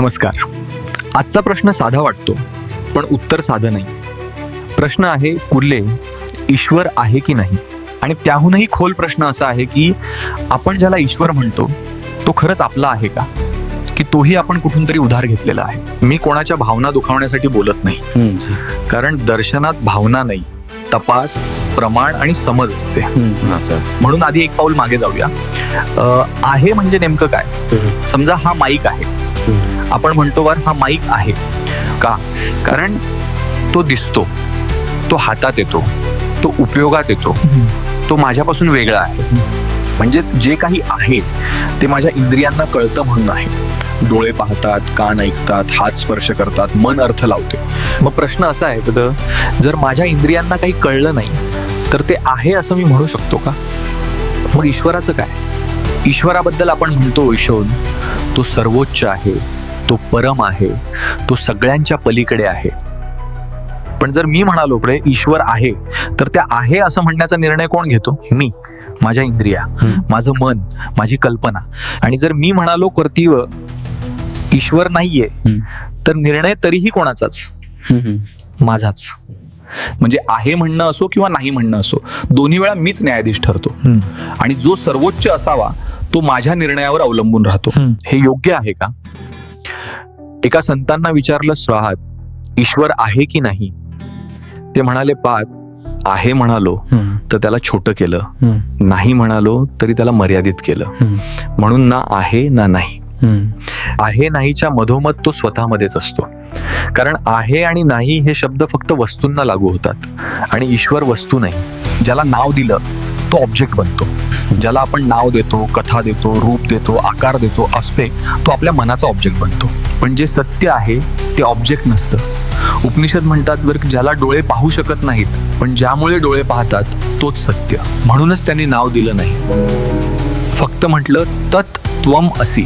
नमस्कार. आजचा प्रश्न साधा वाटतो, पण उत्तर साधं नाही. प्रश्न आहे कुर्ले, ईश्वर आहे की नाही? आणि त्याहूनही खोल प्रश्न असा आहे की आपण ज्याला ईश्वर म्हणतो तो खरंच आपला आहे का, की तोही आपण कुठून तरी उधार घेतलेला आहे. मी कोणाच्या भावना दुखावण्यासाठी बोलत नाही, कारण दर्शनात भावना नाही, तपास, प्रमाण आणि समज असते. म्हणून आधी एक पाऊल मागे जाऊया. आहे म्हणजे नेमकं काय? समजा हा माईक आहे. आपण म्हणतो वर हा माईक आहे का? कारण तो दिसतो, तो हातात येतो, तो उपयोगात येतो, तो माझ्यापासून वेगळा आहे. म्हणजेच जे काही आहे ते माझ्या इंद्रियांना कळतं म्हणून आहे. डोळे पाहतात, कान ऐकतात, हात स्पर्श करतात, मन अर्थ लावते. मग प्रश्न असा आहे तर जर माझ्या इंद्रियांना काही कळलं नाही तर ते आहे असं मी म्हणू शकतो का? मग ईश्वराचं काय? ईश्वराबद्दल आपण म्हणतो ईश्वर, तो सर्वोच्च आहे, तो परम आहे, तो सगळ्यांच्या पलीकडे आहे. पण जर मी म्हणालो पुढे ईश्वर आहे, तर त्या आहे असं म्हणण्याचा निर्णय कोण घेतो? मी, माझ्या इंद्रिया, माझं मन, माझी कल्पना. आणि जर मी म्हणालो कर्तृत्व ईश्वर नाहीये, तर निर्णय तरीही कोणाचाच? माझाच. म्हणजे आहे म्हणणं असो किंवा नाही म्हणणं असो, दोन्ही वेळा मीच न्यायाधीश ठरतो. आणि जो सर्वोच्च असावा तो माझ्या निर्णयावर अवलंबून राहतो. हे योग्य आहे का? एका संतांना विचारलं स्वाहात, ईश्वर आहे की नाही? ते म्हणाले पाहत, आहे म्हणालो तर त्याला छोटं केलं, नाही म्हणालो तरी त्याला मर्यादित केलं. म्हणून ना आहे ना नाही. आहे नाहीच्या मधोमध तो स्वतःमध्येच असतो. कारण आहे आणि नाही हे शब्द फक्त वस्तूंना लागू होतात, आणि ईश्वर वस्तू नाही. ज्याला नाव दिलं तो ऑब्जेक्ट बनतो. ज्याला आपण नाव देतो, कथा देतो, रूप देतो, आकार देतो, असते, तो आपल्या मनाचा ऑब्जेक्ट बनतो. पण जे सत्य आहे ते ऑब्जेक्ट नसतं. उपनिषद म्हणतात बरं, ज्याला डोळे पाहू शकत नाहीत पण ज्यामुळे डोळे पाहतात तोच सत्य. म्हणूनच त्यांनी नाव दिलं नाही, फक्त म्हटलं तत् त्वम असि,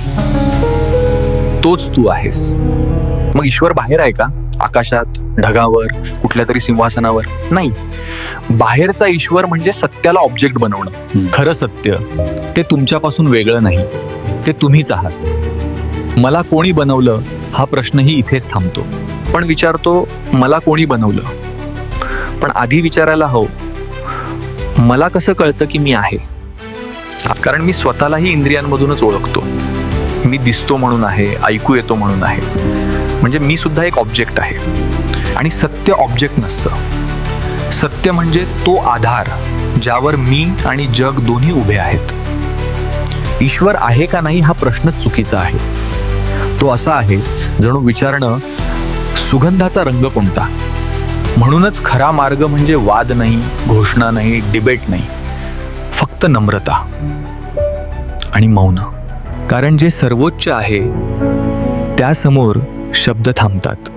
तोच तू आहेस. मग ईश्वर बाहेर आहे का? आकाशात, ढगावर, कुठल्या तरी सिंहासनावर? नाही. बाहेरचा ईश्वर म्हणजे सत्याला ऑब्जेक्ट बनवणं. खरं सत्य ते तुमच्यापासून वेगळं नाही, ते तुम्हीच आहात. मला कोणी बनवलं हा प्रश्नही इथेच थांबतो. पण विचारतो मला कोणी बनवलं, पण आधी विचारायला हवं मला कसं कळतं की मी आहे? कारण मी स्वतःलाही इंद्रियांमधूनच ओळखतो. मी दिसतो म्हणून आहे, ऐकू येतो म्हणून आहे. म्हणजे मी सुद्धा एक ऑब्जेक्ट आहे. आणि सत्य ऑब्जेक्ट नसतं. सत्य म्हणजे तो आधार ज्यावर मी आणि जग दोन्ही उभे आहेत. ईश्वर आहे का नाही हा प्रश्नच चुकीचा आहे. तो असा आहे जणू विचारणं सुगंधाचा रंग कोणता. म्हणूनच खरा मार्ग म्हणजे वाद नाही, घोषणा नाही, डिबेट नाही, फक्त नम्रता आणि मौन. कारण जे सर्वोच्च आहे त्यासमोर शब्द थांबतात.